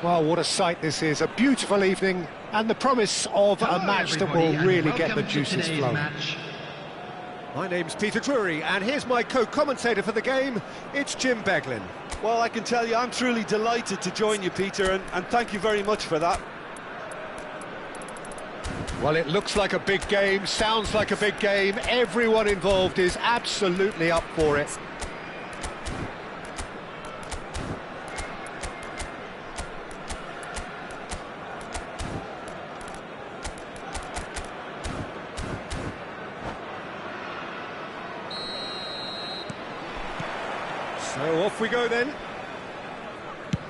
Well, what a sight this is. A beautiful evening and the promise of a match that will really get the juices flowing. My name's Peter Drury, and here's my co-commentator for the game. It's Jim Beglin. Well, I can tell you, I'm truly delighted to join you, Peter, and thank you very much for that. Well, it looks like a big game, sounds like a big game. Everyone involved is absolutely up for it. So off we go then.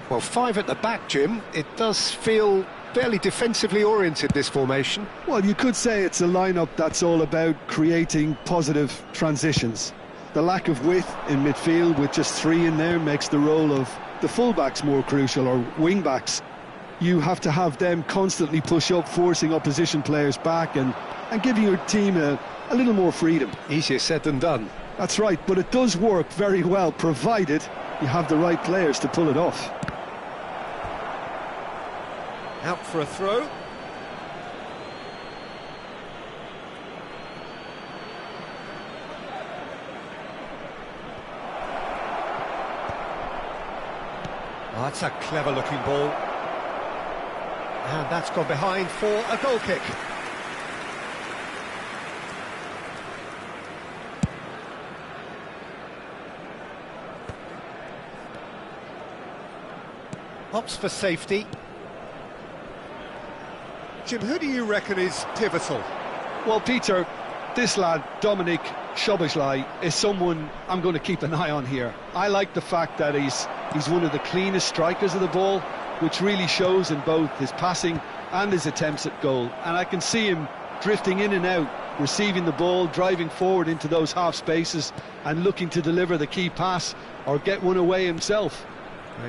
Well, five at the back, Jim. It does feel fairly defensively oriented, this formation. Well, you could say it's a lineup that's all about creating positive transitions. The lack of width in midfield with just three in there makes the role of the fullbacks more crucial, or wing-backs. You have to have them constantly push up, forcing opposition players back and giving your team a little more freedom. Easier said than done. That's right, but it does work very well, provided you have the right players to pull it off. Out for a throw. Oh, that's a clever-looking ball. And that's gone behind for a goal kick. Opts for safety. Jim, who do you reckon is pivotal? Well, Peter, this lad, Dominik Szoboszlai, is someone I'm going to keep an eye on here. I like the fact that he's one of the cleanest strikers of the ball, which really shows in both his passing and his attempts at goal. And I can see him drifting in and out, receiving the ball, driving forward into those half spaces and looking to deliver the key pass or get one away himself.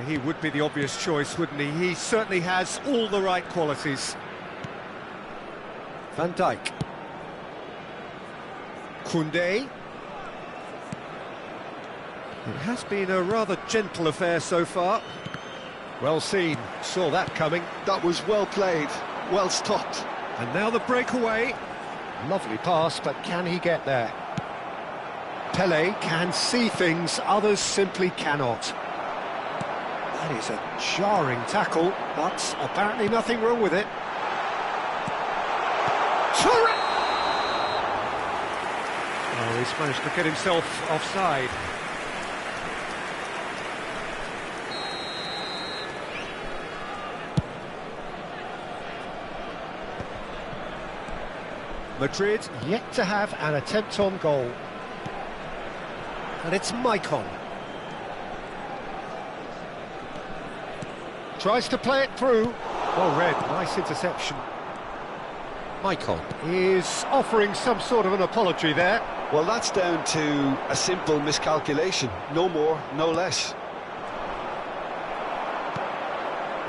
He would be the obvious choice, wouldn't he? He certainly has all the right qualities. Van Dijk. Koundé. It has been a rather gentle affair so far. Well seen, saw that coming. That was well played, well stopped. And now the breakaway. Lovely pass, but can he get there? Pele can see things others simply cannot. That is a jarring tackle, but apparently nothing wrong with it. Oh, he's managed to get himself offside. Madrid yet to have an attempt on goal. And it's Maicon. Tries to play it through. Well read, nice interception. Maicon is offering some sort of an apology there. Well, that's down to a simple miscalculation. No more, no less.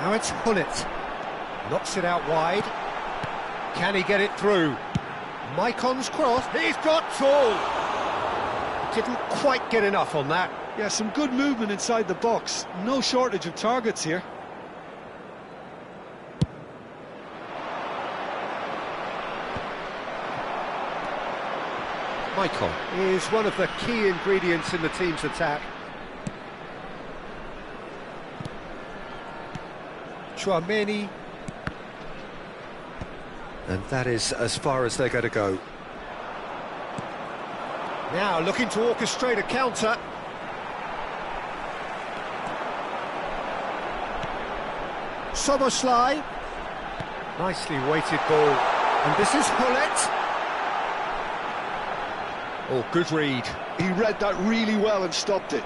Now it's Gullit. Knocks it out wide. Can he get it through? Maicon's cross. He's got all. Didn't quite get enough on that. Yeah, some good movement inside the box. No shortage of targets here. Maicon is one of the key ingredients in the team's attack. Tchouaméni. And that is as far as they're going to go. Now looking to orchestrate a counter. Szoboszlai. Nicely weighted ball. And this is Gullit. Oh, good read. He read that really well and stopped it.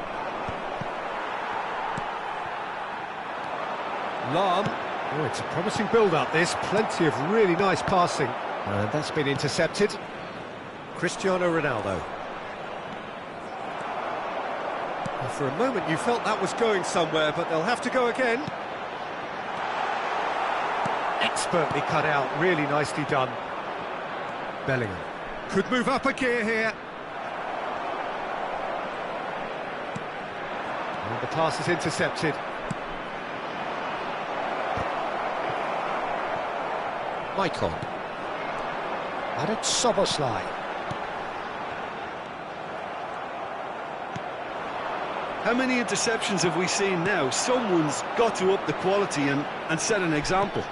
Lahm. Oh, it's a promising build-up, this. Plenty of really nice passing. And that's been intercepted. Cristiano Ronaldo. And for a moment you felt that was going somewhere, but they'll have to go again. Expertly cut out, really nicely done. Bellingham. Could move up a gear here. And the pass is intercepted. Maicon. And it's Szoboszlai. How many interceptions have we seen now? Someone's got to up the quality and set an example.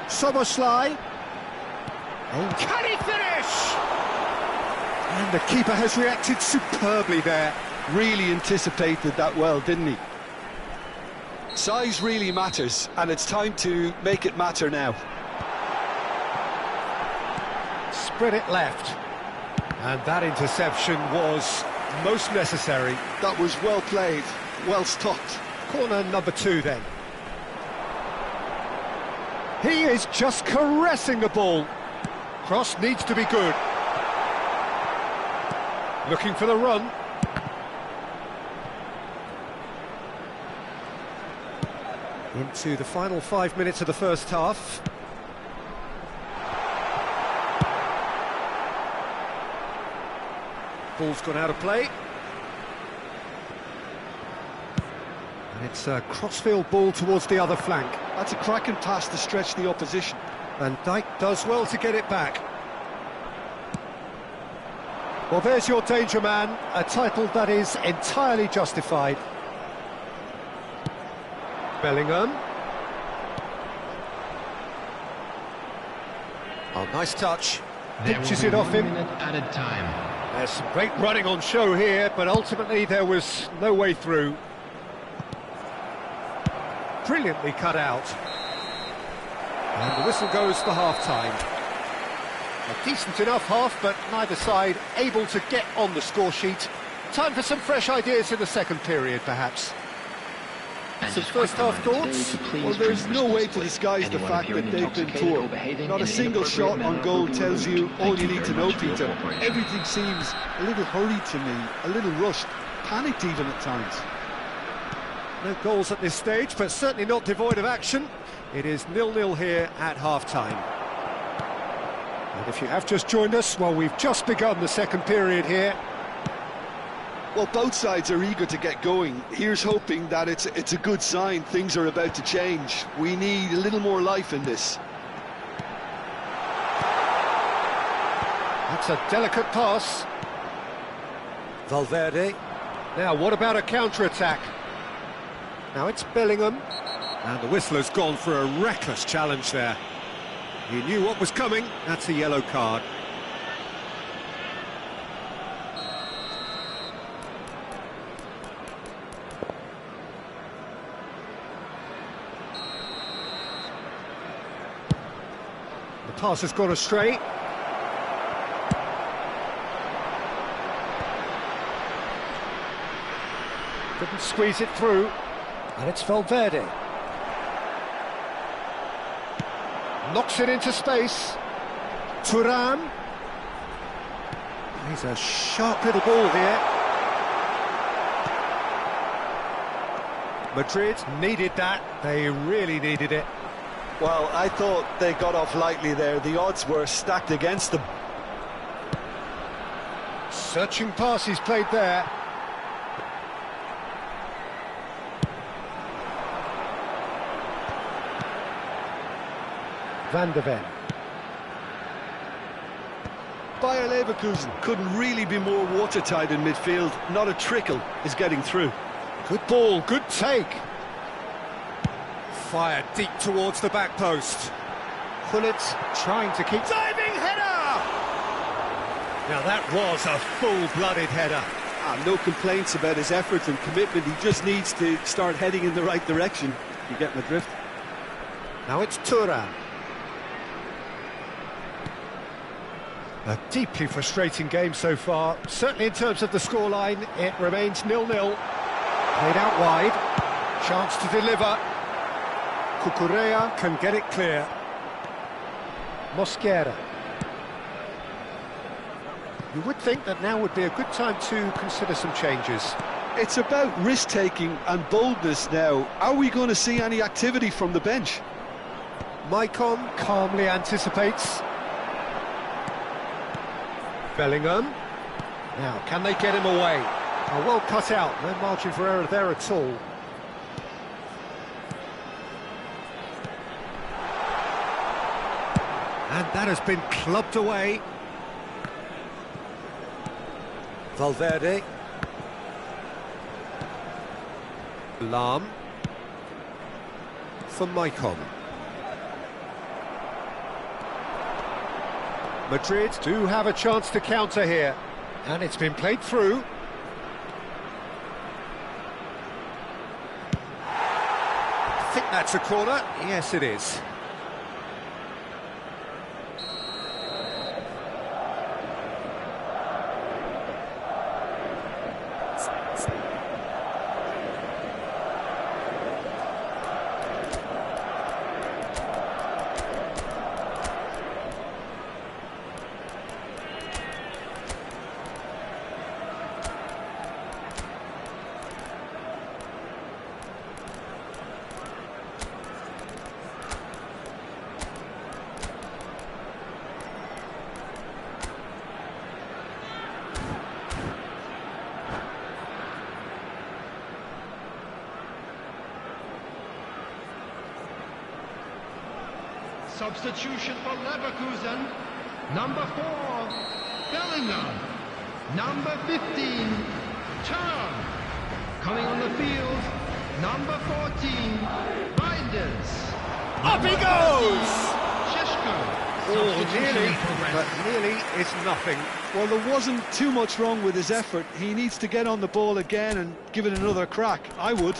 Szoboszlai. Oh. Can he finish? And the keeper has reacted superbly there. Really anticipated that well, didn't he? Size really matters, and it's time to make it matter now. Spread it left. And that interception was most necessary. That was well played, well stopped. Corner number 2 then. He is just caressing the ball. Cross needs to be good. Looking for the run. Into the final 5 minutes of the first half. Ball's gone out of play. And it's a crossfield ball towards the other flank. That's a cracking pass to stretch the opposition. Van Dijk does well to get it back. Well, there's your danger man, a title that is entirely justified. Bellingham. Oh, nice touch. Pinches it off him. Added time. There's some great running on show here, but ultimately there was no way through. Brilliantly cut out. And the whistle goes for half-time. A decent enough half, but neither side able to get on the score sheet. Time for some fresh ideas in the second period, perhaps. Some first-half thoughts? Well, there's no way to disguise the fact that they've been poor. Not a single shot on goal tells you all you need to know, Peter. Everything seems a little hurried to me, a little rushed, panicked even at times. No goals at this stage, but certainly not devoid of action. It is 0-0 here at half-time. And if you have just joined us, well, we've just begun the second period here. Well, both sides are eager to get going. Here's hoping that it's a good sign. Things are about to change. We need a little more life in this. That's a delicate pass. Valverde. Now, what about a counter-attack? Now it's Bellingham. And the whistler's gone for a reckless challenge there. He knew what was coming. That's a yellow card. The pass has gone astray. Couldn't squeeze it through. And it's Valverde. Knocks it into space. Thuram. He's a sharp little ball here. Madrid needed that. They really needed it. Well, I thought they got off lightly there. The odds were stacked against them. Searching pass he's played there. Van de Ven. Bayer Leverkusen couldn't really be more watertight in midfield. Not a trickle is getting through. Good ball, good take. Fired deep towards the back post. Gullit trying to keep... Diving header! Now that was a full-blooded header. No complaints about his effort and commitment. He just needs to start heading in the right direction. You get my drift. Now it's Thuram. A deeply frustrating game so far. Certainly in terms of the scoreline, it remains 0-0. Played out wide. Chance to deliver. Cucurella can get it clear. Mosquera. You would think that now would be a good time to consider some changes. It's about risk-taking and boldness now. Are we going to see any activity from the bench? Maicon calmly anticipates. Bellingham. Now, can they get him away? Well cut out, no margin for error there at all. And that has been clubbed away. Valverde. Lahm. For Maicon. Madrid do have a chance to counter here. And it's been played through. I think that's a corner. Yes, it is. Substitution for Leverkusen, number 4, Bellingham, number 15, Thuram, coming on the field, number 14, Reinders, Up he goes! Šeško. Oh, nearly, but nearly is nothing. Well, there wasn't too much wrong with his effort. He needs to get on the ball again and give it another crack. I would.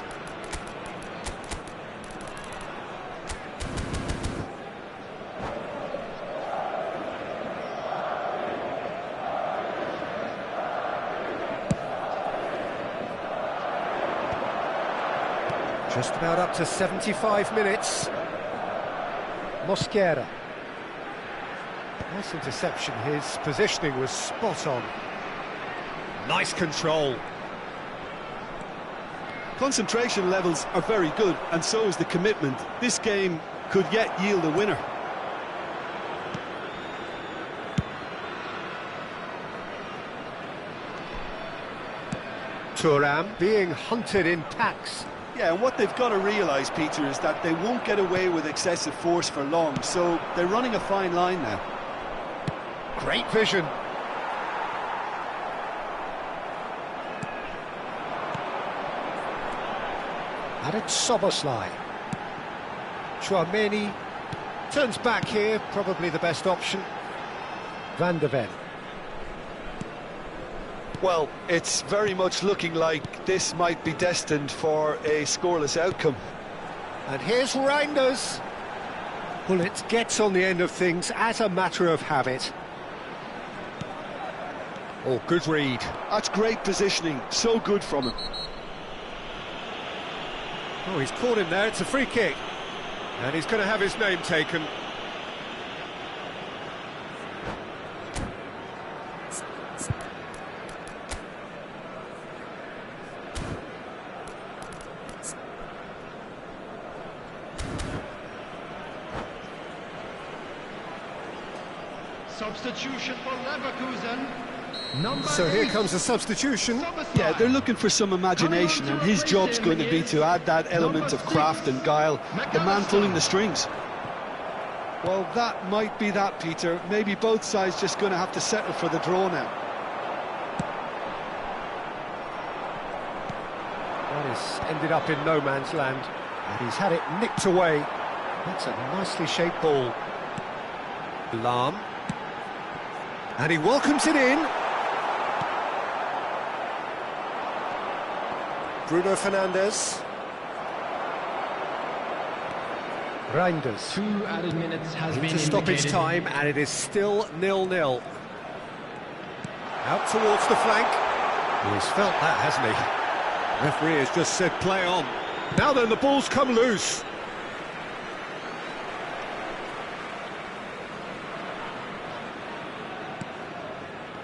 Just about up to 75 minutes. Mosquera. Nice interception, his positioning was spot on. Nice control. Concentration levels are very good, and so is the commitment. This game could yet yield a winner. Thuram being hunted in packs. Yeah, and what they've got to realise, Peter, is that they won't get away with excessive force for long, so they're running a fine line now. Great vision. And it's Szoboszlai. Tchouaméni turns back here, probably the best option. Van de Ven. Well, it's very much looking like this might be destined for a scoreless outcome. And here's Reinders. Bullet gets on the end of things as a matter of habit. Oh, good read. That's great positioning, so good from him. Oh, he's caught him there, it's a free kick. And he's going to have his name taken. Substitution for Leverkusen, number So here 8, comes a substitution. Szoboszlai. Yeah, they're looking for some imagination, and his job's going to be to add that element of craft and guile, the man pulling the strings. Well, that might be that, Peter. Maybe both sides just going to have to settle for the draw now. That has ended up in no man's land. And he's had it nicked away. That's a nicely shaped ball. Lahm. And he welcomes it in. Bruno Fernandes. Reinders. 2 added minutes has been Into stoppage indicated. time, and it is still 0-0. Out towards the flank. He's felt that, hasn't he? Referee has just said play on. Now then, the ball's come loose.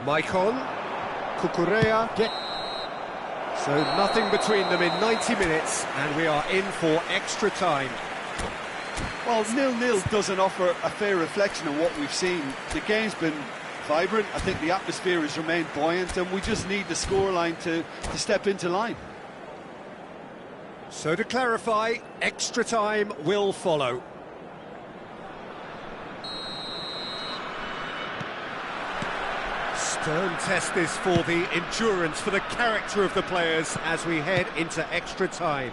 Maicon, Cucurella, so nothing between them in 90 minutes, and we are in for extra time. Well, 0-0 doesn't offer a fair reflection of what we've seen. The game's been vibrant. I think the atmosphere has remained buoyant, and we just need the scoreline to step into line. So to clarify, extra time will follow. Stern test this for the endurance, for the character of the players as we head into extra time.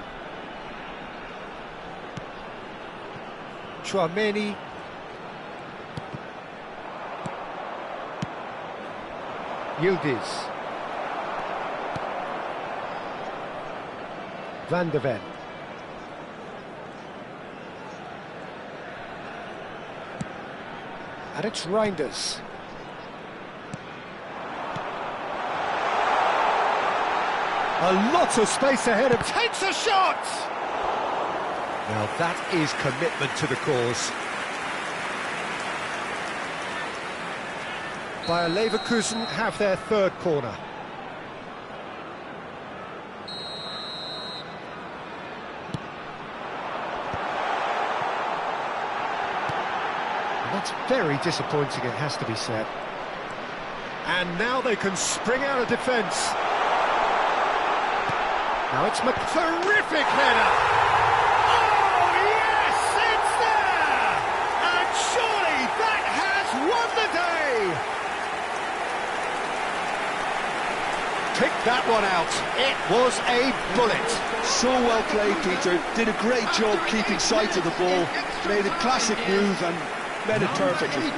Chouameni. Yildiz. Van de Ven. And it's Reinders. A lot of space ahead of takes a shot! Now that is commitment to the cause. Bayer Leverkusen have their third corner. And that's very disappointing, it has to be said. And now they can spring out of defence. Now it's a terrific header! Oh, yes, it's there! And surely that has won the day! Pick that one out. It was a bullet. So well played, Peter. Did a great job keeping sight of the ball. Made a classic move and met it perfectly.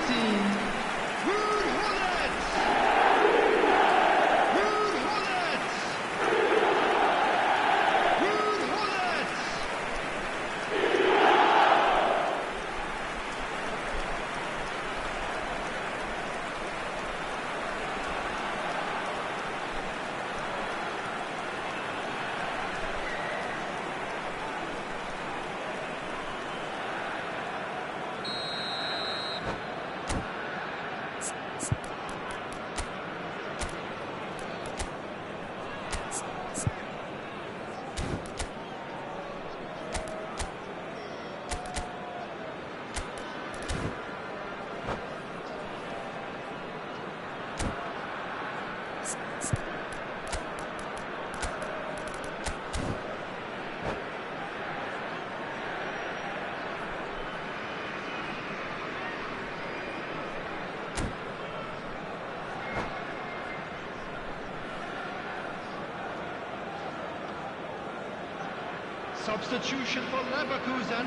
Substitution for Leverkusen,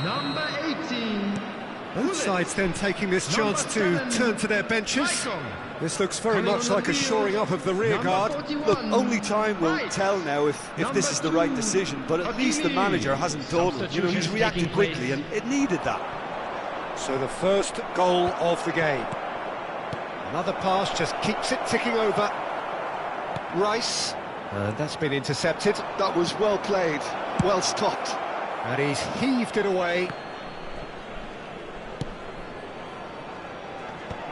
number 18. Both sides then taking this chance to turn to their benches. This looks very much like a shoring up of the rear guard. Look, only time will tell now if this is the right decision, but at least the manager hasn't dawdled. You know, he's reacted quickly and it needed that. So the first goal of the game. Another pass just keeps it ticking over. Rice, and that's been intercepted. That was well played, well stopped. And he's heaved it away.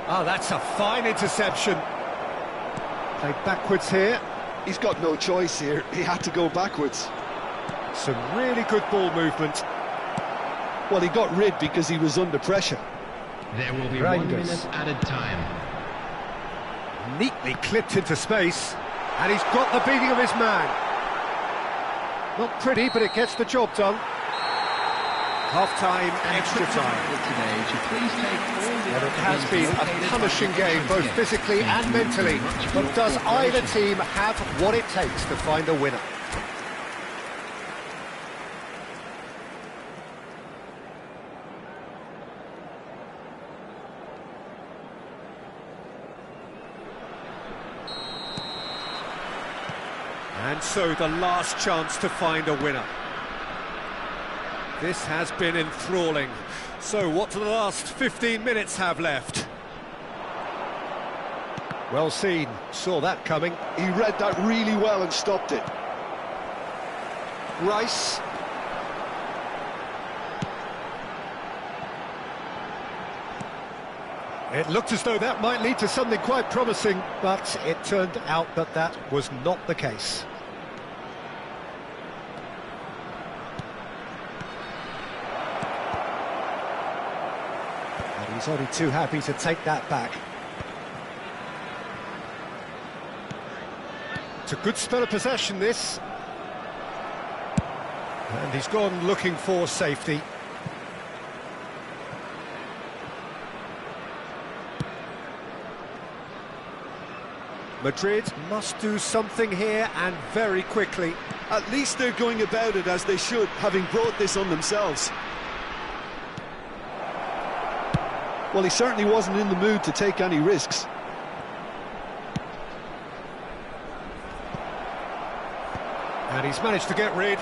Oh, that's a fine interception. Played backwards here. He's got no choice here, he had to go backwards. Some really good ball movement. Well, he got rid because he was under pressure. There will be Reinders. 1 minute added time. Neatly clipped into space. And he's got the beating of his man. Not pretty, but it gets the job done. Half-time, extra time. And it has been a punishing game, both physically and mentally. But does either team have what it takes to find a winner? And so the last chance to find a winner. This has been enthralling. So what do the last 15 minutes have left? Well seen, saw that coming. He read that really well and stopped it. Rice. It looked as though that might lead to something quite promising, but it turned out that that was not the case. And he's only too happy to take that back. It's a good spell of possession, this. And he's gone looking for safety. Madrid must do something here, and very quickly. At least they're going about it as they should, having brought this on themselves. Well, he certainly wasn't in the mood to take any risks. And he's managed to get rid.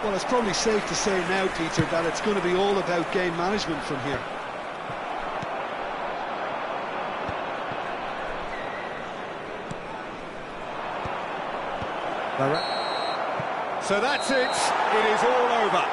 Well, it's probably safe to say now, Peter, that it's going to be all about game management from here. So that's it. It is all over.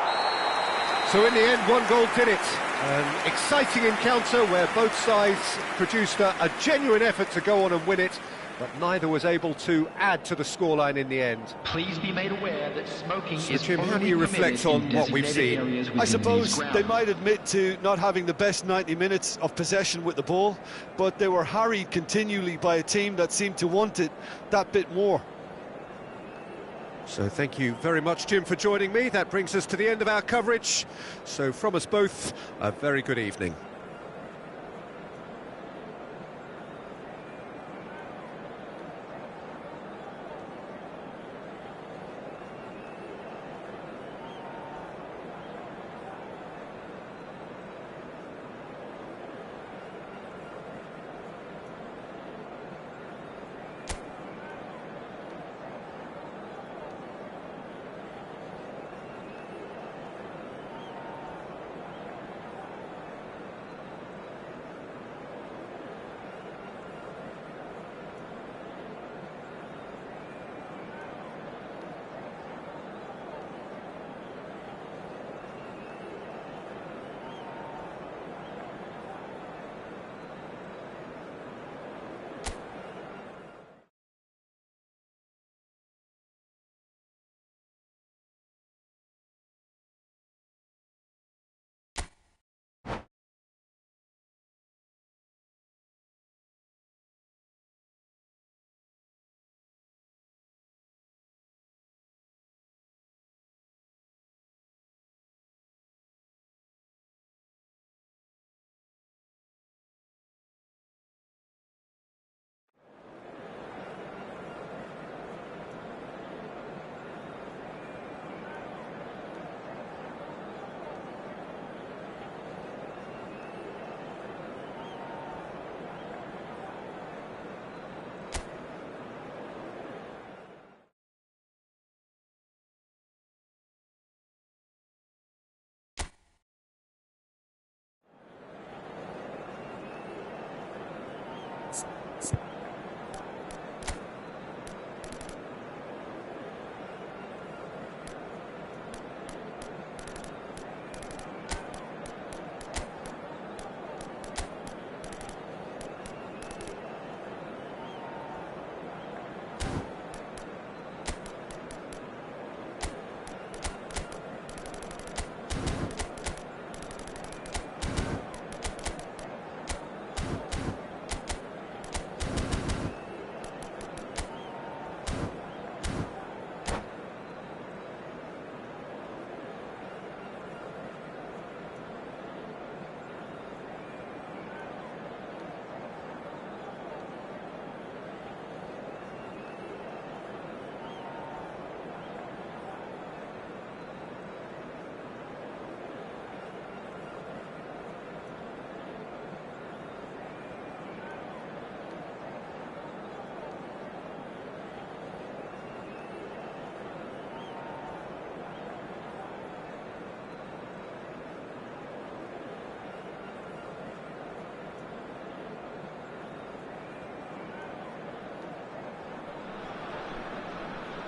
So in the end, one goal did it. An exciting encounter where both sides produced a genuine effort to go on and win it, but neither was able to add to the scoreline in the end. Please be made aware that smoking So is Jim, how do only you reflect permitted on in what we've designated seen? areas I within suppose these they grounds. might admit to not having the best 90 minutes of possession with the ball, but they were harried continually by a team that seemed to want it that bit more. So thank you very much, Jim, for joining me. That brings us to the end of our coverage. So from us both, a very good evening.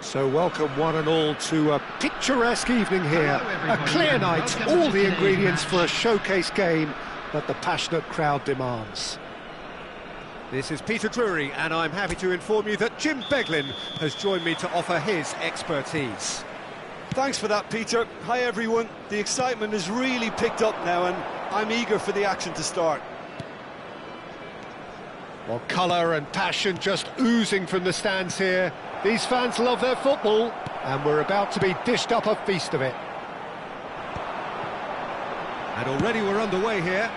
So welcome one and all to a picturesque evening here, a clear night, all the ingredients for a showcase game that the passionate crowd demands. This is Peter Drury, and I'm happy to inform you that Jim Beglin has joined me to offer his expertise. Thanks for that, Peter. Hi, everyone. The excitement has really picked up now, and I'm eager for the action to start. Well, colour and passion just oozing from the stands here. These fans love their football, and we're about to be dished up a feast of it. And already we're underway here.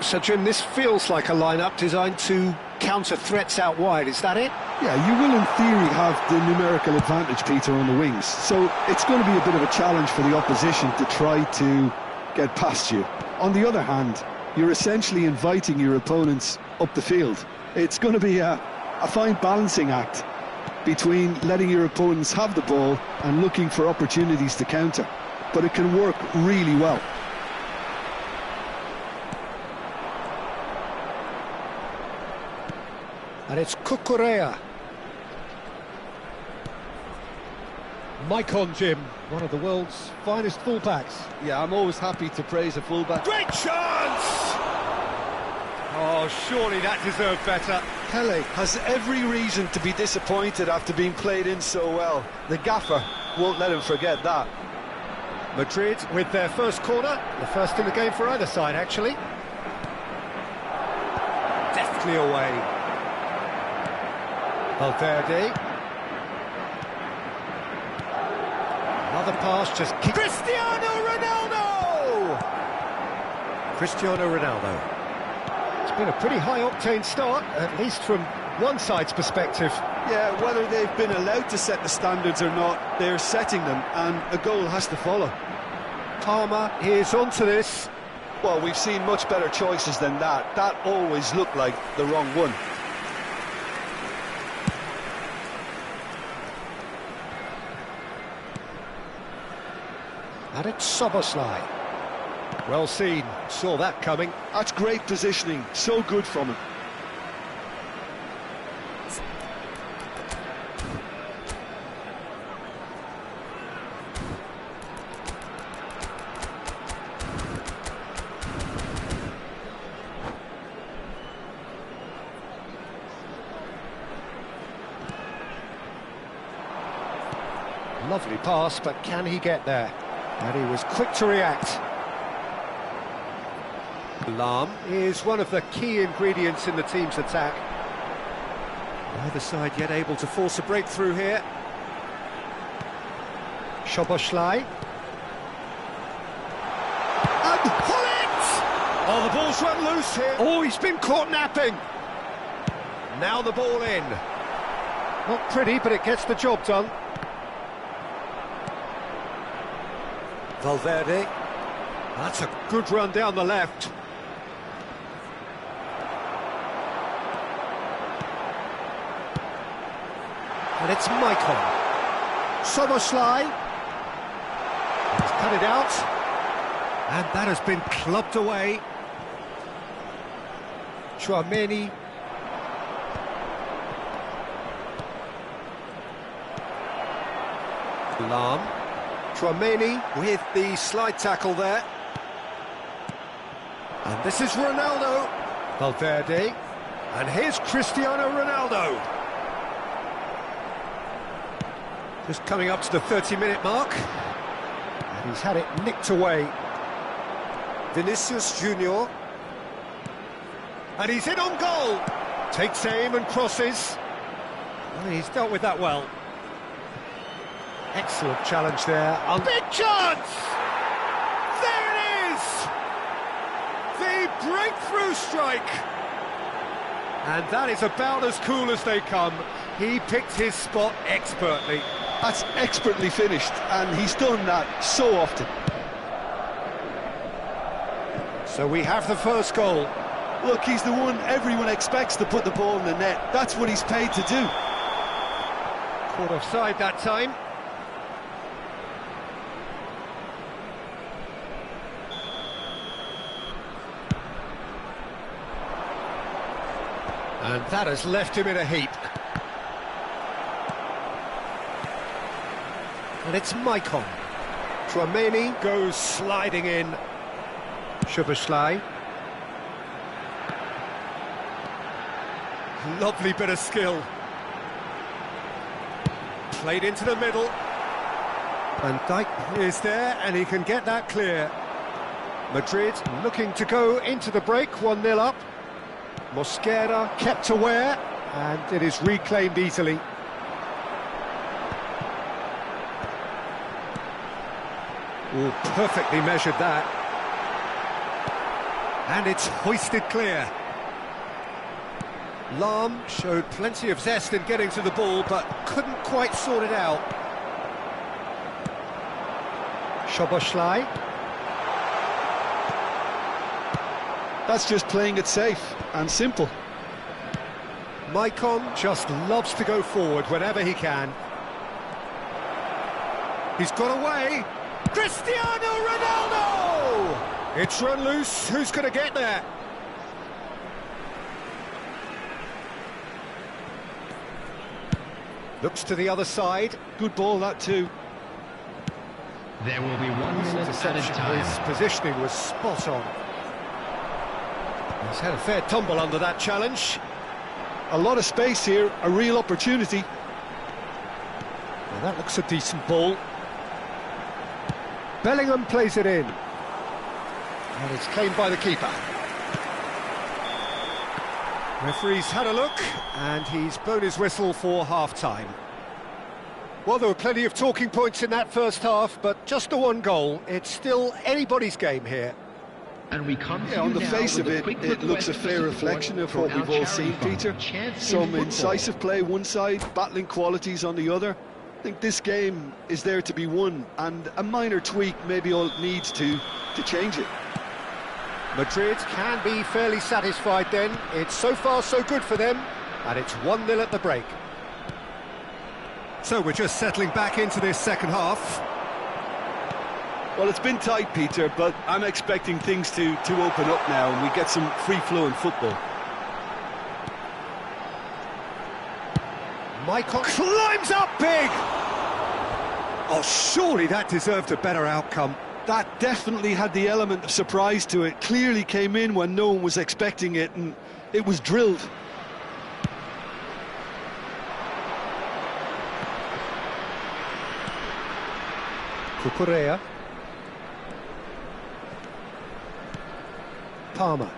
So, Jim, this feels like a lineup designed to counter threats out wide, is that it? Yeah, you will in theory have the numerical advantage, Peter, on the wings. So it's going to be a bit of a challenge for the opposition to try to get past you. On the other hand, you're essentially inviting your opponents up the field. It's going to be a fine balancing act between letting your opponents have the ball and looking for opportunities to counter. But it can work really well. And it's Cucurella. Maicon, Jim, one of the world's finest fullbacks. Yeah, I'm always happy to praise a fullback. Great chance! Oh, surely that deserved better. Pele has every reason to be disappointed after being played in so well. The gaffer won't let him forget that. Madrid with their first corner, the first in the game for either side, actually. Deftly away. Valverde. Another pass, just kick. Cristiano Ronaldo! Cristiano Ronaldo. It's been a pretty high-octane start, at least from one side's perspective. Yeah, whether they've been allowed to set the standards or not, they're setting them, and a goal has to follow. Palmer is onto this. Well, we've seen much better choices than that. That always looked like the wrong one. And it's Szoboszlai. Well seen, saw that coming. That's great positioning, so good from him. Lovely pass, but can he get there? And he was quick to react. Lahm is one of the key ingredients in the team's attack. Neither side yet able to force a breakthrough here. Szoboszlai. And Hullet! Oh, the ball's run loose here. Oh, he's been caught napping. Now the ball in. Not pretty, but it gets the job done. Valverde. That's a good run down the left. And it's Maicon. Szoboszlai. He's cut it out. And that has been clubbed away. Tchouaméni. Lahm. Tchouaméni with the slide tackle there. And this is Ronaldo. Valverde. And here's Cristiano Ronaldo. Just coming up to the 30-minute mark. And he's had it nicked away. Vinicius Junior. And he's in on goal. Takes aim and crosses. Well, he's dealt with that well. Excellent challenge there. Big chance! There it is! The breakthrough strike! And that is about as cool as they come. He picked his spot expertly. That's expertly finished, and he's done that so often. So we have the first goal. Look, he's the one everyone expects to put the ball in the net. That's what he's paid to do. Caught offside that time. And that has left him in a heap. And it's Maicon. Tchouaméni goes sliding in. Szoboszlai. Lovely bit of skill. Played into the middle. Van Dijk is there, and he can get that clear. Madrid looking to go into the break, 1-0 up. Mosquera kept aware, and it is reclaimed easily. Oh, perfectly measured that. And it's hoisted clear. Lahm showed plenty of zest in getting to the ball, but couldn't quite sort it out. Szoboszlai. That's just playing it safe and simple. Maicon just loves to go forward whenever he can. He's got away. Cristiano Ronaldo! It's run loose. Who's going to get there? Looks to the other side. Good ball, that too. There will be 1 minute added time. His positioning was spot on. He's had a fair tumble under that challenge. A lot of space here, a real opportunity. Well, that looks a decent ball. Bellingham plays it in. And it's claimed by the keeper. Referee's had a look, and he's blown his whistle for half-time. Well, there were plenty of talking points in that first half, but just the one goal. It's still anybody's game here. And we come to On the now face with of a it, quick it looks a request for fair support reflection of for what our we've all charity seen, fund, Peter. Chance in Some Football. incisive play one side, battling qualities on the other. I think this game is there to be won, and a minor tweak maybe all it needs to change it. Madrid can be fairly satisfied then. It's so far so good for them, and it's 1-0 at the break. So we're just settling back into this second half. Well, it's been tight, Peter, but I'm expecting things to open up now and we get some free-flowing football. Maicon climbs up big! Oh, surely that deserved a better outcome. That definitely had the element of surprise to it. Clearly came in when no one was expecting it, and it was drilled. Cucurella. Palmer.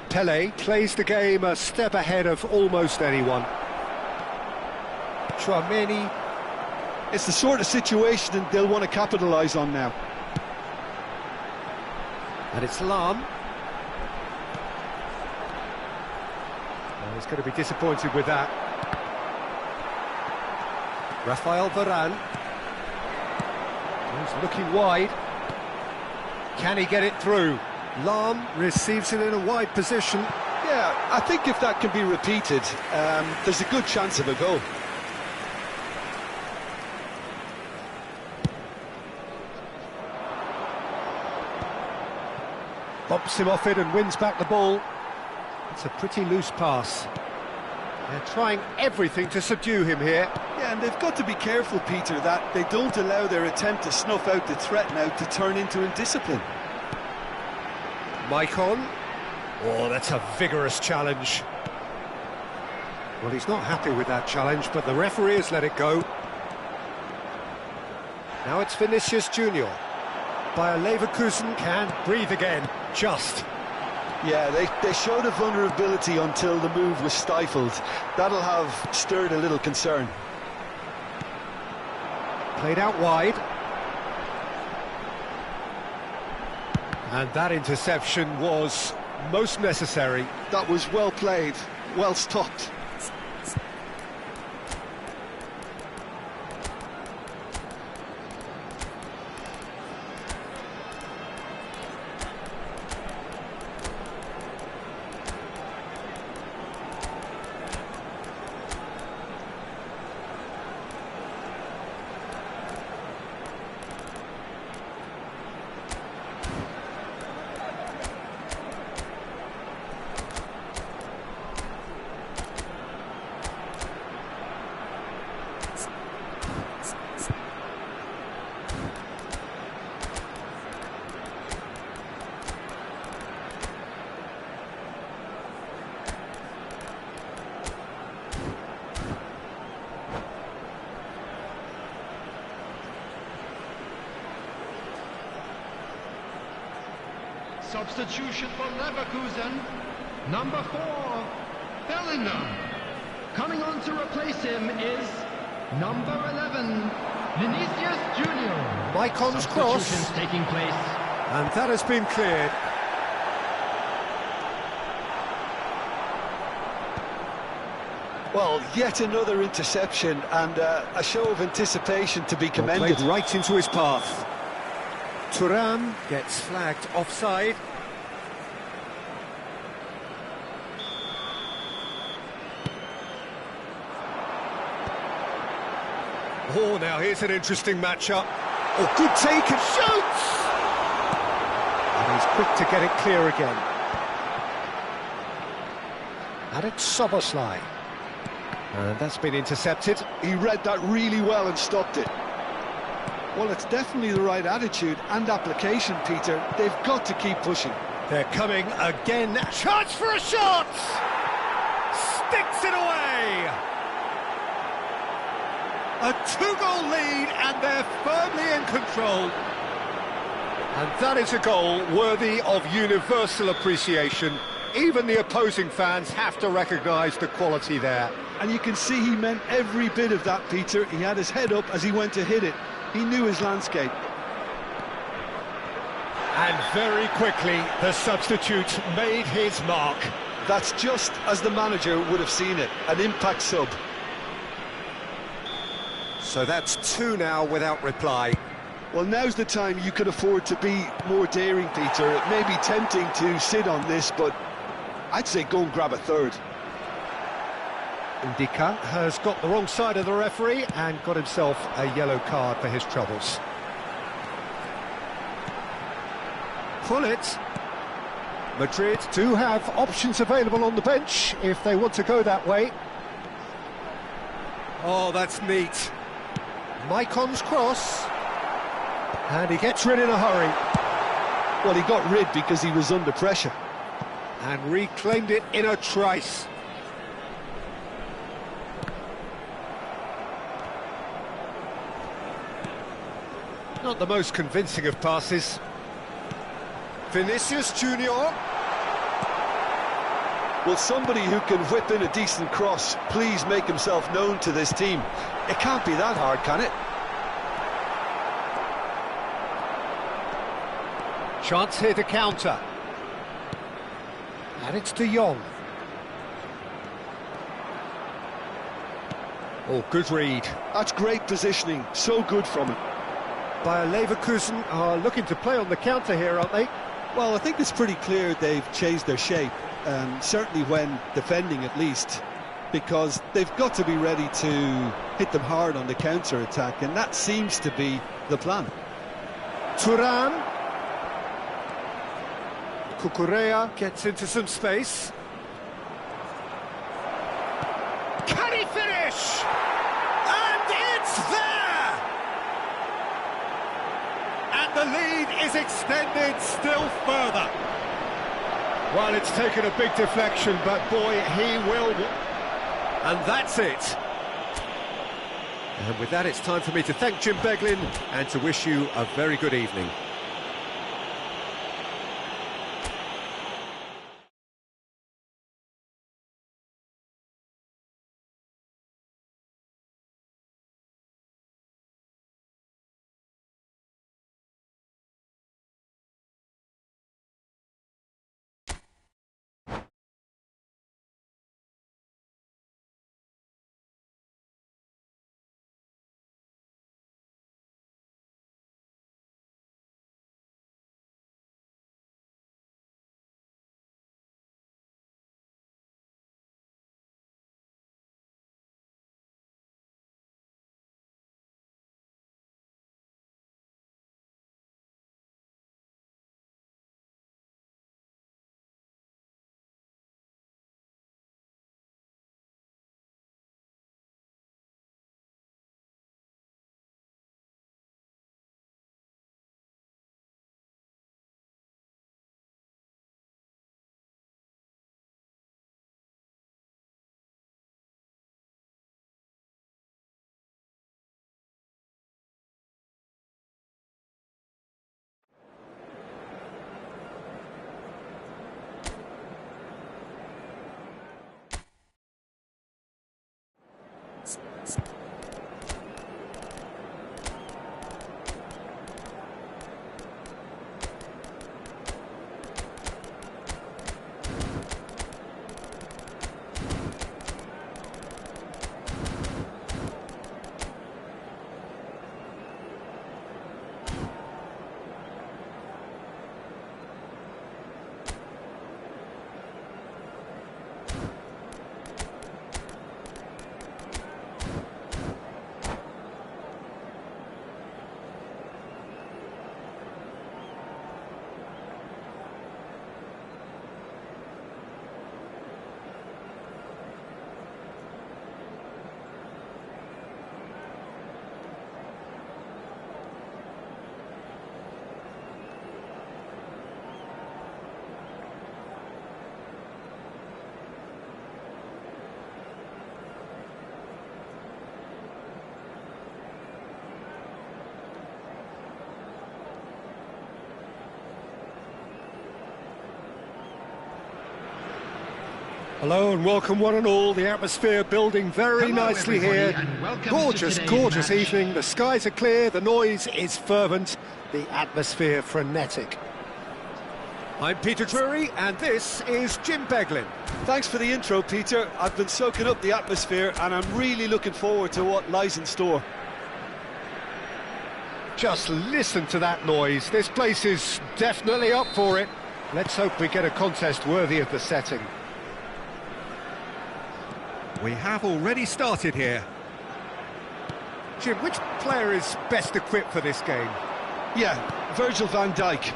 Pele plays the game a step ahead of almost anyone. Tchouameni. It's the sort of situation that they'll want to capitalise on now. And it's Lahm. Oh, he's going to be disappointed with that. Rafael Varane. He's looking wide. Can he get it through? Lahm receives it in a wide position. Yeah, I think if that can be repeated, there's a good chance of a goal. Bumps him off it and wins back the ball. It's a pretty loose pass. They're trying everything to subdue him here. Yeah, and they've got to be careful, Peter, that they don't allow their attempt to snuff out the threat now to turn into indiscipline. Maicon. Oh, that's a vigorous challenge. Well, he's not happy with that challenge, but the referee has let it go. Now it's Vinicius Junior. Bayer Leverkusen can breathe again, just. Yeah, they showed a vulnerability until the move was stifled. That'll have stirred a little concern. Played out wide. And that interception was most necessary. That was well played, well stopped. Substitution for Leverkusen, number 4, Bellingham. Coming on to replace him is number 11, Vinicius Junior. Maicon's cross, Substitutions taking place. and that has been cleared. Well, yet another interception and a show of anticipation to be commended. Played right into his path. Thuram gets flagged offside. Oh, now here's an interesting matchup. Oh, good take and shoots! And he's quick to get it clear again. And it's Szoboszlai. And that's been intercepted. He read that really well and stopped it. Well, it's definitely the right attitude and application, Peter. They've got to keep pushing. They're coming again. Chance for a shot! Sticks it away! A two-goal lead, and they're firmly in control. And that is a goal worthy of universal appreciation. Even the opposing fans have to recognise the quality there. And you can see he meant every bit of that, Peter. He had his head up as he went to hit it. He knew his landscape. And very quickly, the substitute made his mark. That's just as the manager would have seen it, an impact sub. So that's two now without reply. Well, now's the time you could afford to be more daring, Peter. It may be tempting to sit on this, but I'd say go and grab a third. Ndicka has got the wrong side of the referee and got himself a yellow card for his troubles. Pullet. Madrid do have options available on the bench if they want to go that way. Oh, that's neat. Maicon's cross. And he gets rid in a hurry. Well, he got rid because he was under pressure. And reclaimed it in a trice. Not the most convincing of passes. Vinicius Junior. Will somebody who can whip in a decent cross please make himself known to this team? It can't be that hard, can it? Chance here to counter. And it's De Jong. Oh, good read. That's great positioning, so good from him. Bayer Leverkusen are looking to play on the counter here, aren't they? Well, I think it's pretty clear they've changed their shape, certainly when defending at least, because they've got to be ready to hit them hard on the counter-attack, and that seems to be the plan. Thuram. Cucurella gets into some space. Can he finish? And it's there! And the lead is extended still further. Well, it's taken a big deflection, but boy, he will. And that's it. And with that, it's time for me to thank Jim Beglin and to wish you a very good evening. Hello and welcome one and all. The atmosphere building very Hello, nicely everybody, here. and welcome to Gorgeous, today's gorgeous match. evening. The skies are clear, the noise is fervent, the atmosphere frenetic. I'm Peter Drury and this is Jim Beglin. Thanks for the intro, Peter. I've been soaking up the atmosphere and I'm really looking forward to what lies in store. Just listen to that noise. This place is definitely up for it. Let's hope we get a contest worthy of the setting. We have already started here. Jim, which player is best equipped for this game? Yeah, Virgil van Dijk.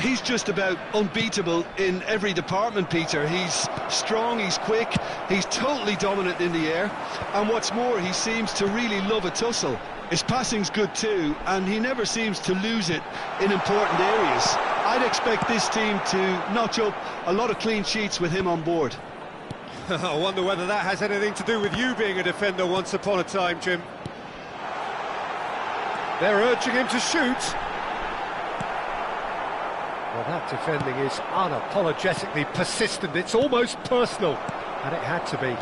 He's just about unbeatable in every department, Peter. He's strong, he's quick, he's totally dominant in the air. And what's more, he seems to really love a tussle. His passing's good too, and he never seems to lose it in important areas. I'd expect this team to notch up a lot of clean sheets with him on board. I wonder whether that has anything to do with you being a defender once upon a time, Jim. They're urging him to shoot. Well, that defending is unapologetically persistent. It's almost personal, and it had to be.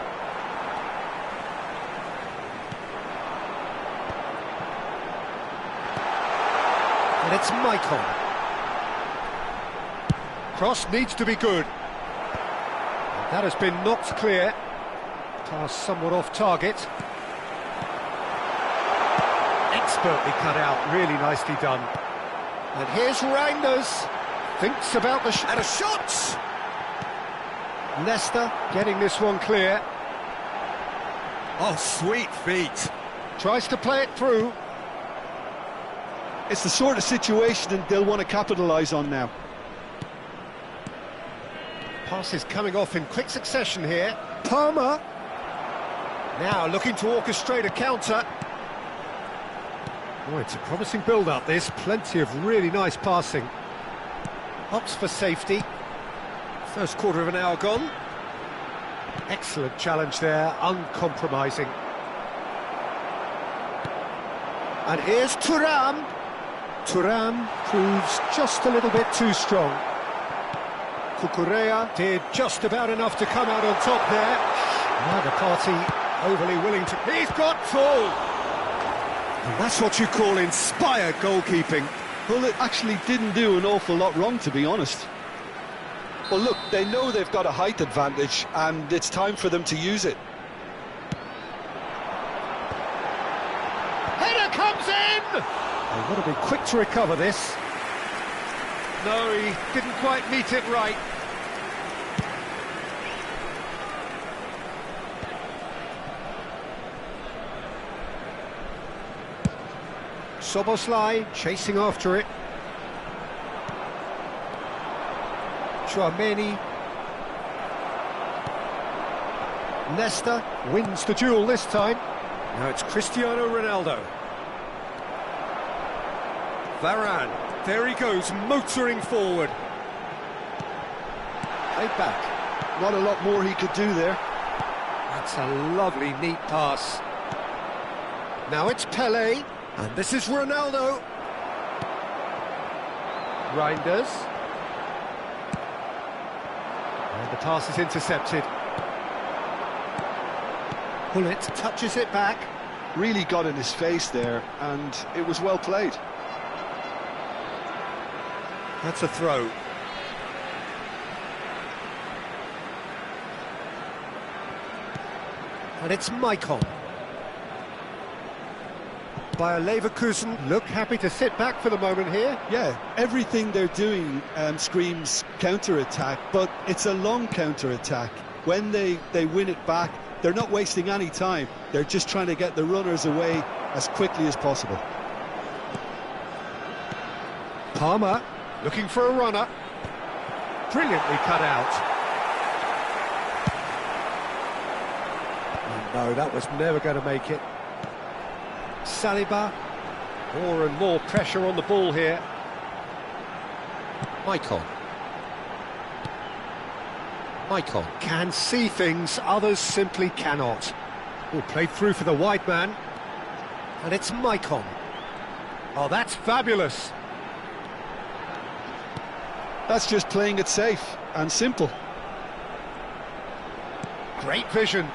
And it's Maicon. Cross needs to be good. That has been knocked clear. Pass somewhat off target. Expertly cut out, really nicely done. And here's Reinders. Thinks about the and a shot! Leicester getting this one clear. Oh, sweet feet. Tries to play it through. It's the sort of situation that they'll want to capitalise on now. Passes coming off in quick succession here. Palmer. Now looking to orchestrate a counter. Oh, it's a promising build-up, this. Plenty of really nice passing. Opts for safety. First quarter of an hour gone. Excellent challenge there, uncompromising. And here's Thuram. Thuram proves just a little bit too strong. Cucurella did just about enough to come out on top there. Neither party overly willing to... He's got full! And that's what you call inspired goalkeeping. Well, it actually didn't do an awful lot wrong, to be honest. Well, look, they know they've got a height advantage, and it's time for them to use it. Header comes in! They've got to be quick to recover this. No, he didn't quite meet it right. Szoboszlai chasing after it. Tchouaméni. Leicester wins the duel this time. Now it's Cristiano Ronaldo. Varane. There he goes, motoring forward. Played back. Not a lot more he could do there. That's a lovely, neat pass. Now it's Pelé, and this is Ronaldo. Reinders. And the pass is intercepted. Gullit touches it back. Really got in his face there, and it was well played. That's a throw. And it's Maicon. Bayer Leverkusen look happy to sit back for the moment here. Yeah, everything they're doing screams counter-attack, but it's a long counter-attack. When they win it back, they're not wasting any time. They're just trying to get the runners away as quickly as possible. Palmer looking for a runner. Brilliantly cut out. Oh, no, that was never going to make it. Saliba. More and more pressure on the ball here. Maicon. Maicon can see things others simply cannot. Oh, played through for the wide man. And it's Maicon. Oh, that's fabulous. That's just playing it safe and simple. Great vision.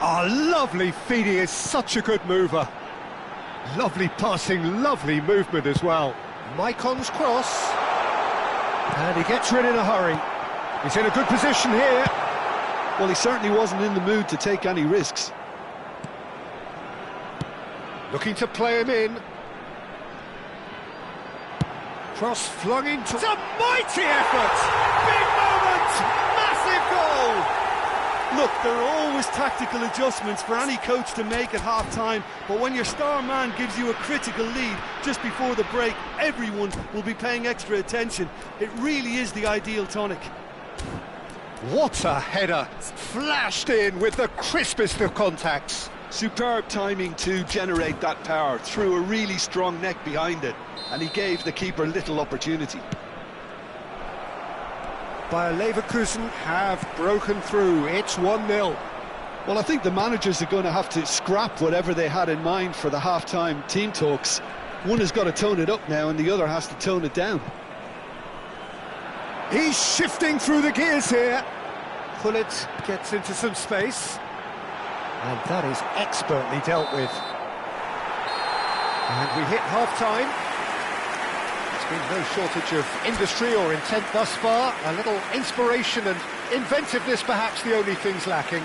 Oh, lovely feed, he is such a good mover. Lovely passing, lovely movement as well. Maicon's cross. And he gets rid in a hurry. He's in a good position here. Well, he certainly wasn't in the mood to take any risks. Looking to play him in. Cross flung into... It's a mighty effort! Big moment! Massive goal! Look, there are always tactical adjustments for any coach to make at half-time, but when your star man gives you a critical lead just before the break, everyone will be paying extra attention. It really is the ideal tonic. What a header! Flashed in with the crispest of contacts. Superb timing to generate that power, through a really strong neck behind it, and he gave the keeper little opportunity. Bayer Leverkusen have broken through. It's 1-0. Well, I think the managers are going to have to scrap whatever they had in mind for the half-time team talks. One has got to tone it up now and the other has to tone it down. He's shifting through the gears here. Gullit gets into some space. And that is expertly dealt with. And we hit half-time. There's been no shortage of industry or intent thus far. A little inspiration and inventiveness, perhaps the only things lacking.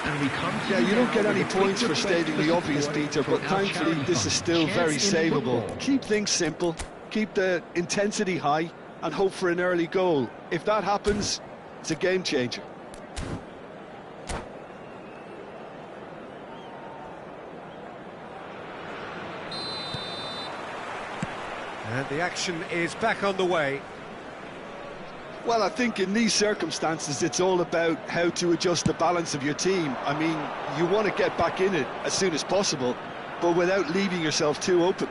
And we come to Yeah, you don't get any points for stating the obvious, Peter, but thankfully this is still very savable. Keep things simple, keep the intensity high, and hope for an early goal. If that happens, it's a game changer. And the action is back on the way. Well, I think in these circumstances it's all about how to adjust the balance of your team. I mean, you want to get back in it as soon as possible, but without leaving yourself too open.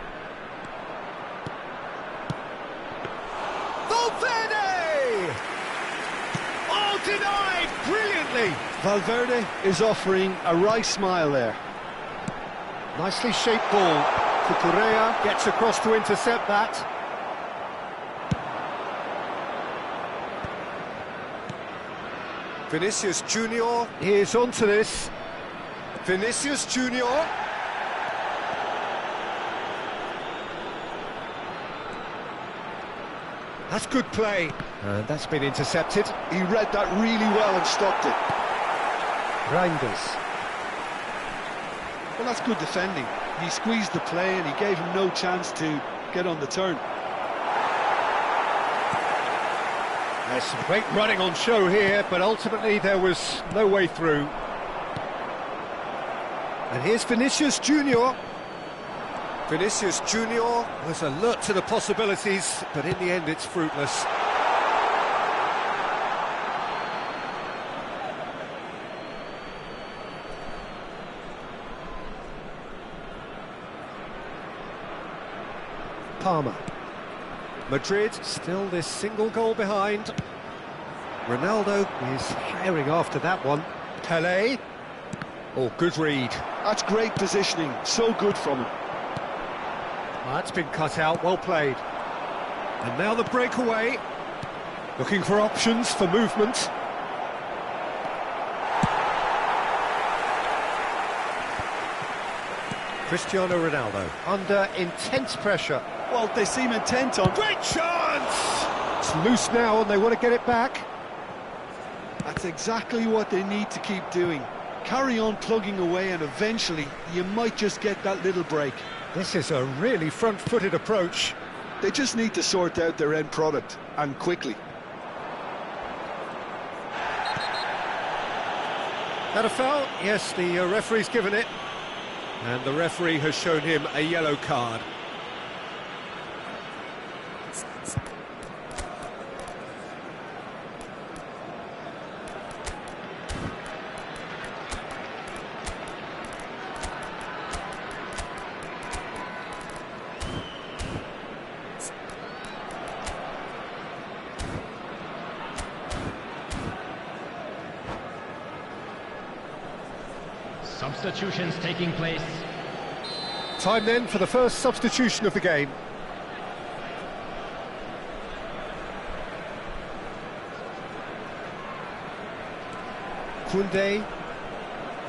Valverde! Oh, denied brilliantly! Valverde is offering a wry smile there. Nicely shaped ball. Cucurella gets across to intercept that. Vinicius Junior is onto this. Vinicius Junior. That's good play. And that's been intercepted. He read that really well and stopped it. Reinders. Well, that's good defending. He squeezed the play and he gave him no chance to get on the turn. There's some great running on show here, but ultimately there was no way through. And here's Vinicius Junior. Vinicius Junior was alert to the possibilities, but in the end it's fruitless. Palmer. Madrid still this single goal behind. Ronaldo is firing after that one. Pelé. Oh, good read. That's great positioning, so good from him. That's been cut out, well played. And now the breakaway. Looking for options for movement. Cristiano Ronaldo under intense pressure. Well, they seem intent on... Great chance! It's loose now and they want to get it back. That's exactly what they need to keep doing. Carry on plugging away and eventually you might just get that little break. This is a really front-footed approach. They just need to sort out their end product, and quickly. That a foul? Yes, the referee's given it. And the referee has shown him a yellow card. Substitutions taking place. Time then for the first substitution of the game. Koundé.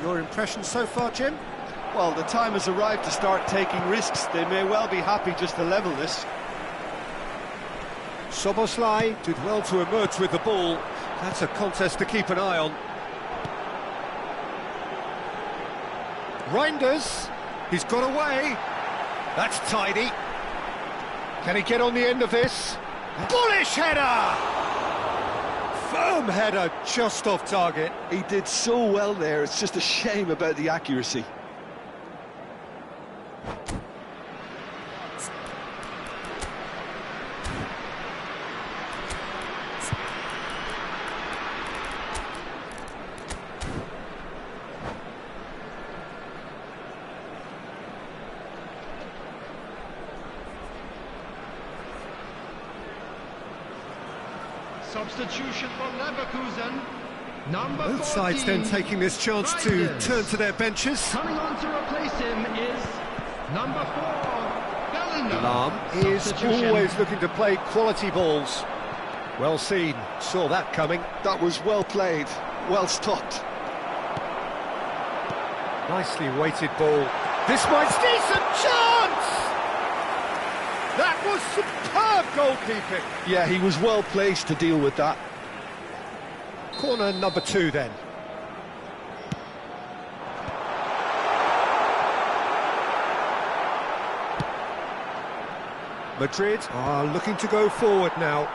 Your impression so far, Jim? Well, the time has arrived to start taking risks. They may well be happy just to level this. Szoboszlai did well to emerge with the ball. That's a contest to keep an eye on. Reinders, he's got away. That's tidy. Can he get on the end of this? Bullish header! Firm header, just off target. He did so well there, it's just a shame about the accuracy. Substitution for Leverkusen. Number Both sides then 14, taking this chance to Reinders. turn to their benches. Coming on to replace him is number 4, Bellingham. Lahm is Substitution. always looking to play quality balls. Well seen, saw that coming. That was well played, well stopped. Nicely weighted ball. This one's decent chance! That was superb goalkeeping. Yeah, he was well placed to deal with that. Corner number 2 then. Madrid are looking to go forward now.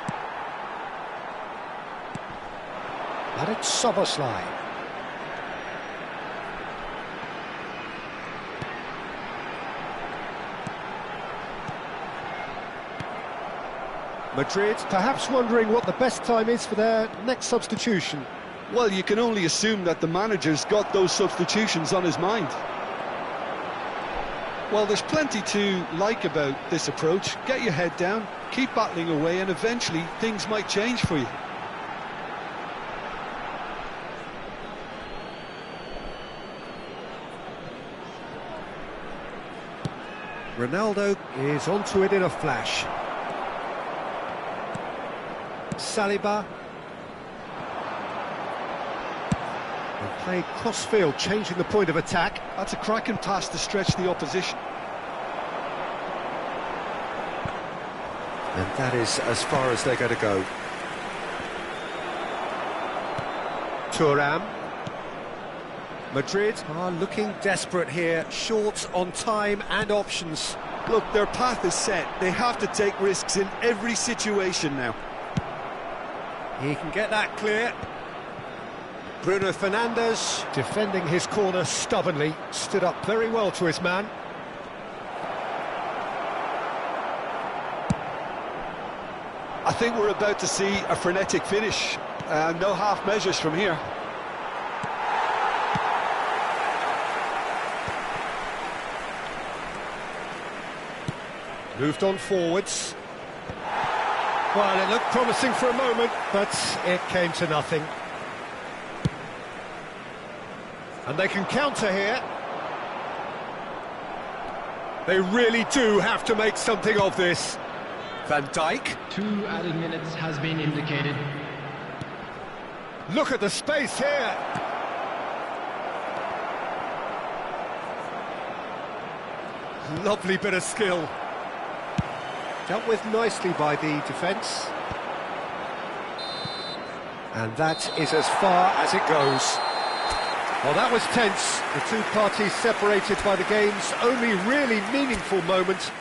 And it's Szoboszlai. Madrid perhaps wondering what the best time is for their next substitution. Well, you can only assume that the manager's got those substitutions on his mind. Well, there's plenty to like about this approach. Get your head down, keep battling away, and eventually things might change for you. Ronaldo is onto it in a flash. Saliba. And play cross-field, changing the point of attack. That's a cracking pass to stretch the opposition. And that is as far as they're going to go. Thuram. Madrid are looking desperate here, short on time and options. Look, their path is set. They have to take risks in every situation now. He can get that clear. Bruno Fernandes defending his corner stubbornly, stood up very well to his man. I think we're about to see a frenetic finish. No half measures from here. Moved on forwards. Well, it looked promising for a moment, but it came to nothing. And they can counter here. They really do have to make something of this. Van Dijk. 2 added minutes has been indicated. Look at the space here. Lovely bit of skill. Dealt with nicely by the defence. And that is as far as it goes. Well, that was tense. The two parties separated by the game's only really meaningful moment.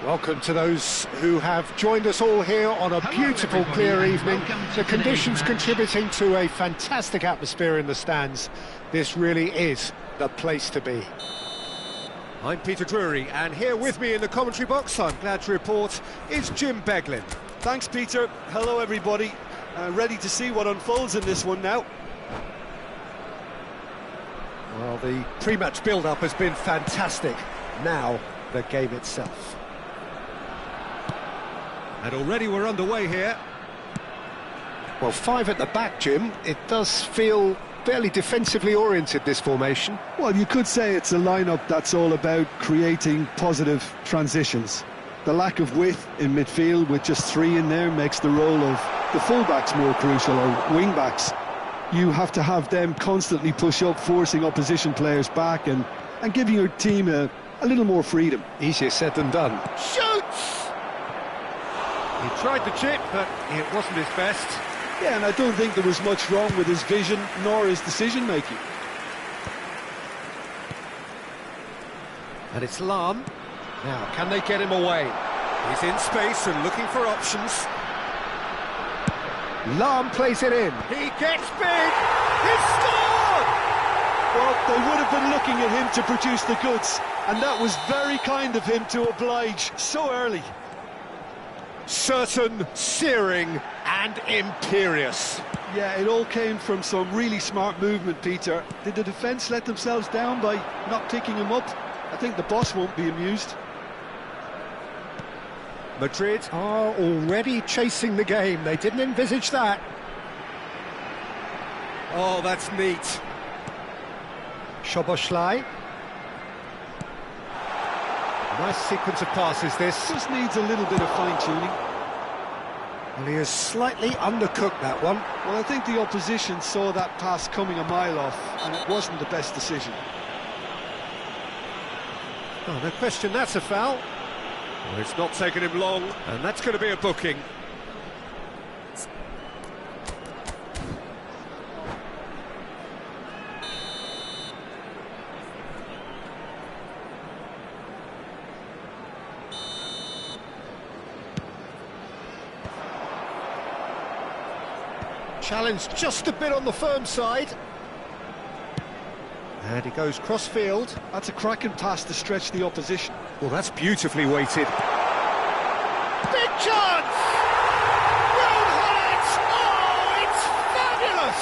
Welcome to those who have joined us all here on a Hello, beautiful, everybody, clear and evening. welcome to The today's conditions match. contributing to a fantastic atmosphere in the stands. This really is the place to be. I'm Peter Drury, and here with me in the commentary box, I'm glad to report, is Jim Beglin. Thanks, Peter. Hello, everybody. Ready to see what unfolds in this one now. Well, the pre-match build-up has been fantastic. Now, the game itself. And already we're underway here. Well, 5 at the back, Jim. It does feel fairly defensively oriented, this formation. Well, you could say it's a lineup that's all about creating positive transitions. The lack of width in midfield with just 3 in there makes the role of the fullbacks more crucial, or wing-backs. You have to have them constantly push up, forcing opposition players back and giving your team a little more freedom. Easier said than done. Shoots! He tried the chip, but it wasn't his best. Yeah, and I don't think there was much wrong with his vision nor his decision-making. And it's Lahm. Now, can they get him away? He's in space and looking for options. Lahm plays it in. He gets big. He scored! Well, they would have been looking at him to produce the goods, and that was very kind of him to oblige so early. Certain, searing and imperious. Yeah, it all came from some really smart movement, Peter. Did the defence let themselves down by not picking him up? I think the boss won't be amused. Madrid are already chasing the game. They didn't envisage that. Oh, that's neat. Szoboszlai. Nice sequence of passes, this. Just needs a little bit of fine-tuning. Well, he has slightly undercooked that one. Well, I think the opposition saw that pass coming a mile off, and it wasn't the best decision. Oh, no question, that's a foul. Well, it's not taken him long, and that's going to be a booking. Challenge just a bit on the firm side. And he goes cross-field. That's a cracking pass to stretch the opposition. Well, that's beautifully weighted. Big chance! Will Hollins! Oh, it's fabulous!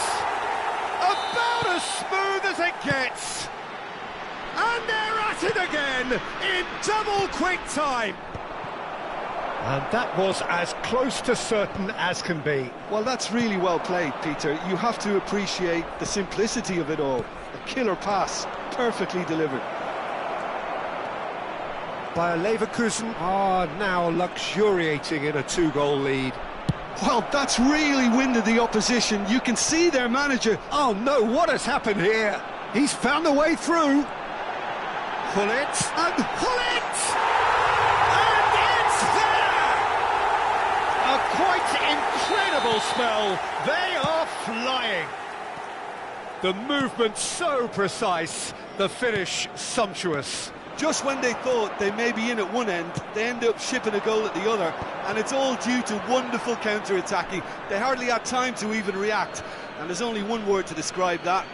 About as smooth as it gets. And they're at it again in double quick time. And that was as close to certain as can be. Well, that's really well played, Peter. You have to appreciate the simplicity of it all. A killer pass, perfectly delivered. Bayer Leverkusen are now luxuriating in a 2-goal lead. Well, that's really winded the opposition. You can see their manager. Oh no, what has happened here? He's found a way through. Gullit, and Gullit! And it's there! A quite incredible spell. They are flying. The movement so precise, the finish sumptuous. Just when they thought they may be in at one end, they end up shipping a goal at the other, and it's all due to wonderful counter-attacking. They hardly had time to even react, and there's only one word to describe that: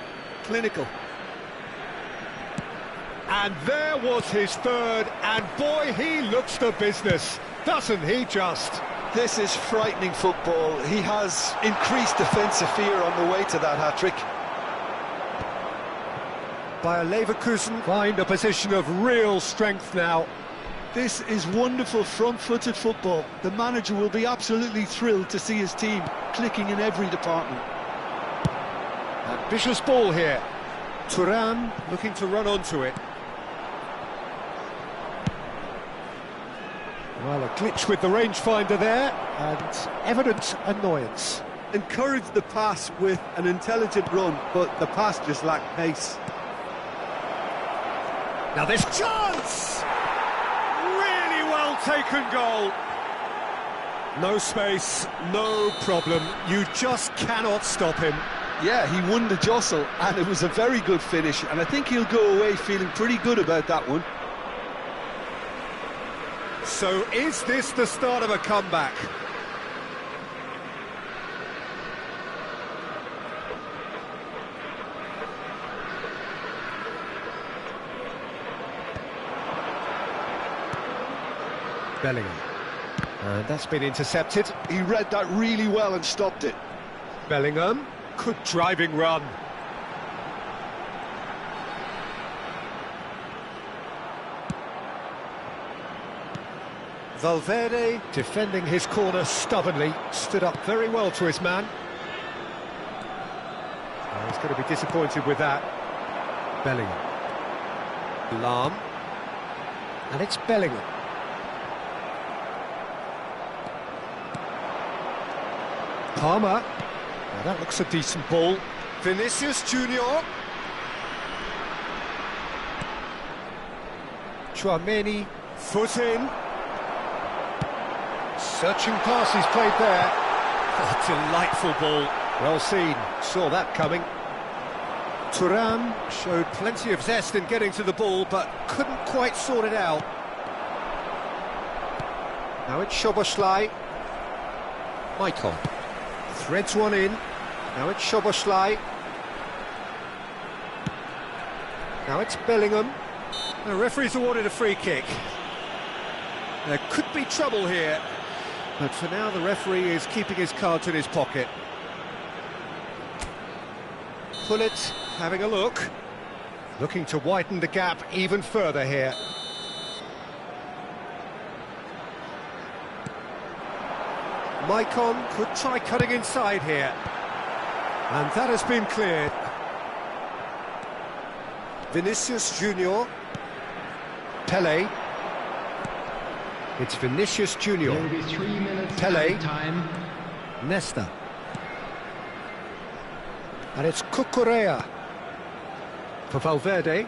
clinical. And there was his third, and boy, he looks the business, doesn't he just? This is frightening football. He has increased defensive fear on the way to that hat-trick. Bayer Leverkusen find a position of real strength now. This is wonderful front-footed football. The manager will be absolutely thrilled to see his team clicking in every department. Ambitious ball here. Thuram looking to run onto it. Well, a glitch with the rangefinder there, and evident annoyance. Encouraged the pass with an intelligent run, but the pass just lacked pace. Now this chance! Really well taken goal. No space, no problem. You just cannot stop him. Yeah, he won the jostle, and it was a very good finish, and I think he'll go away feeling pretty good about that one. So is this the start of a comeback? Bellingham. And that's been intercepted. He read that really well and stopped it. Bellingham. Good driving run. Valverde, defending his corner stubbornly, stood up very well to his man. Oh, he's going to be disappointed with that. Bellingham. Lahm. And it's Bellingham. Palmer. Now that looks a decent ball. Vinicius Junior. Tchouaméni, foot in. Searching pass he's played there. Oh, delightful ball. Well seen, saw that coming. Thuram showed plenty of zest in getting to the ball, but couldn't quite sort it out. Now it's Szoboszlai. Maicon threads one in. Now it's Szoboszlai. Now it's Bellingham. The referee's awarded a free kick. There could be trouble here, but for now the referee is keeping his cards in his pocket. Pullet having a look. Looking to widen the gap even further here. Maicon could try cutting inside here. And that has been cleared. Vinicius Junior. Pele. It's Vinicius Junior. There will be 3 minutes Pele. time. Nesta. And it's Cucurella for Valverde.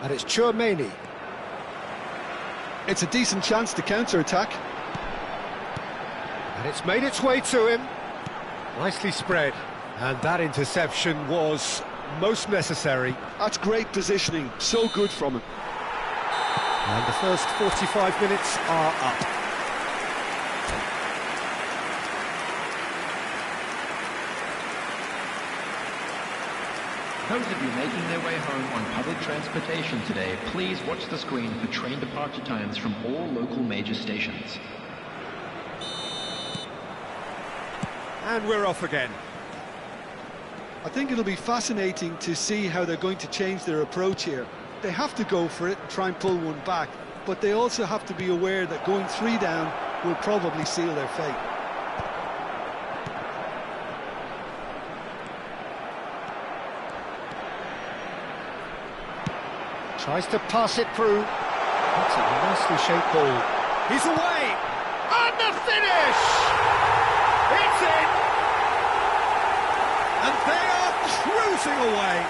And it's Tchouaméni. It's a decent chance to counter-attack. And it's made its way to him. Nicely spread. And that interception was most necessary. That's great positioning, so good from him. And the first 45 minutes are up. Those of you making their way home on public transportation today, please watch the screen for train departure times from all local major stations. And we're off again. I think it'll be fascinating to see how they're going to change their approach here. They have to go for it and try and pull one back, but they also have to be aware that going 3 down will probably seal their fate. Tries to pass it through. That's a nicely shaped ball. He's away! And the finish! It's in! And they are cruising away.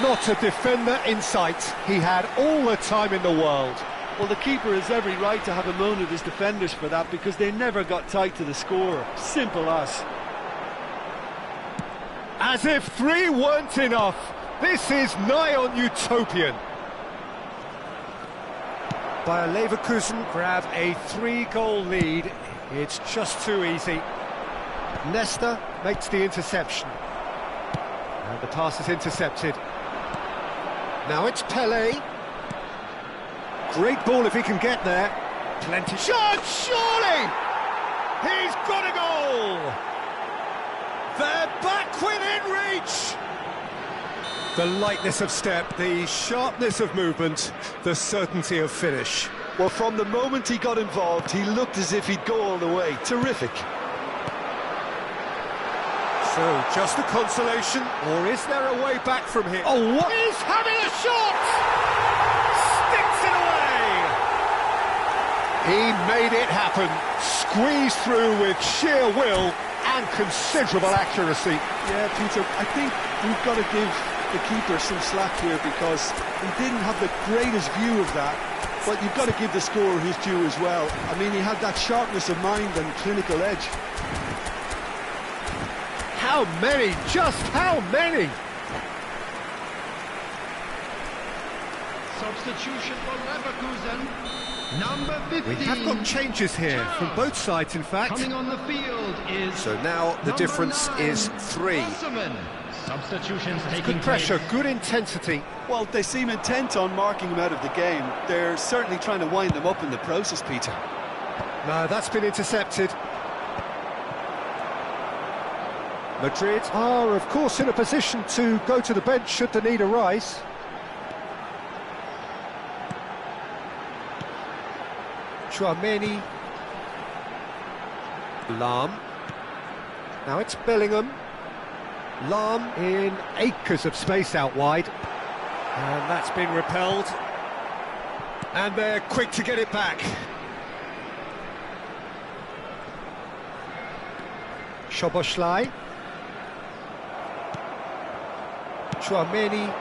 Not a defender in sight. He had all the time in the world. Well, the keeper has every right to have a moan at his defenders for that, because they never got tight to the scorer. Simple as. As if 3 weren't enough. This is nigh on utopian. Bayer Leverkusen grab a 3-goal lead. It's just too easy. Nesta makes the interception. And the pass is intercepted. Now it's Pele. Great ball if he can get there. Plenty shot, surely! He's got a goal! They're back within reach! The lightness of step, the sharpness of movement, the certainty of finish. Well, from the moment he got involved, he looked as if he'd go all the way. Terrific. So, just a consolation, or is there a way back from here? Oh, what? He's having a shot! Sticks it away! He made it happen. Squeezed through with sheer will and considerable accuracy. Yeah, Peter, I think we've got to give the keeper some slack here, because he didn't have the greatest view of that, but you've got to give the scorer his due as well. I mean, he had that sharpness of mind and clinical edge. How many? Just how many? Substitution for Leverkusen. Number 15. We have got changes here from both sides, in fact. Coming on the field is. So now the difference 9, is 3. Wasserman. Substitutions taking Good pressure, place. good intensity. Well, they seem intent on marking him out of the game. They're certainly trying to wind them up in the process, Peter. No, that's been intercepted. Madrid are, of course, in a position to go to the bench should the need arise. Tchouaméni. Lahm. Now it's Bellingham. Lahm in acres of space out wide. And that's been repelled. And they're quick to get it back. Szoboszlai. Tchouaméni.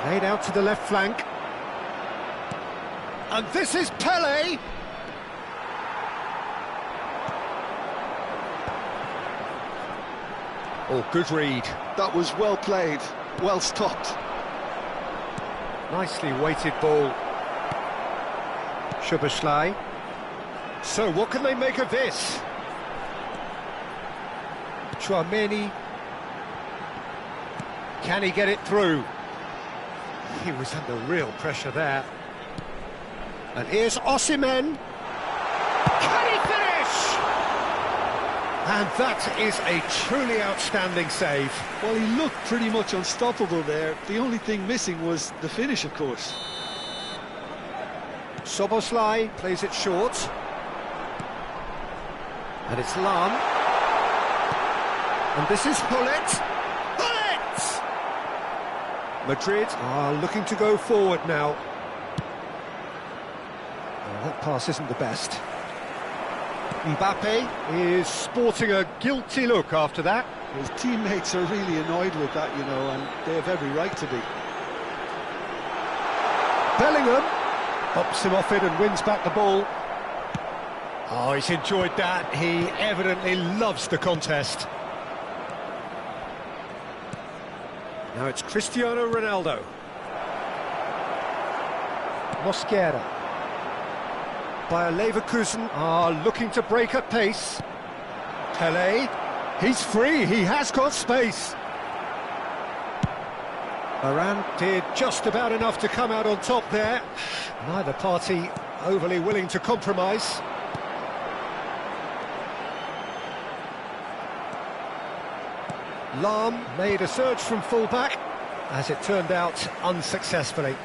Played out to the left flank. And this is Pelé. Oh, good read. That was well played, well stopped. Nicely weighted ball. Szoboszlai. So, what can they make of this? Tchouaméni. Can he get it through? He was under real pressure there. And here's Osimhen. Can he finish? And that is a truly outstanding save. Well, he looked pretty much unstoppable there. The only thing missing was the finish, of course. Szoboszlai plays it short. And it's Lahm. And this is Hullet. Hullet! Madrid are looking to go forward now. Oh, that pass isn't the best. Mbappe is sporting a guilty look after that. His teammates are really annoyed with that, you know, and they have every right to be. Bellingham pops him off it and wins back the ball. Oh, he's enjoyed that. He evidently loves the contest. Now it's Cristiano Ronaldo. Mosquera. Bayer Leverkusen are looking to break at pace. Pelé, he's free, he has got space. Varane did just about enough to come out on top there. Neither party overly willing to compromise. Lahm made a surge from full-back, as it turned out unsuccessfully.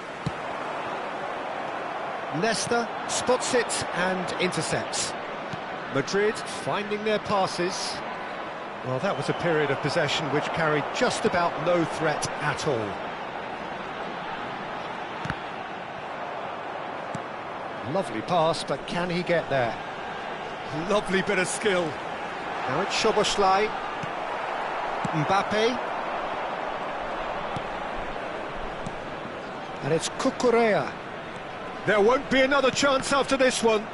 Nesta spots it and intercepts. Madrid finding their passes. Well, that was a period of possession which carried just about no threat at all. Lovely pass, but can he get there? Lovely bit of skill. Now it's Szoboszlai. Mbappe. And it's Cucurella. There won't be another chance after this one.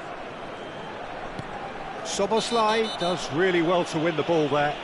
Szoboszlai does really well to win the ball there.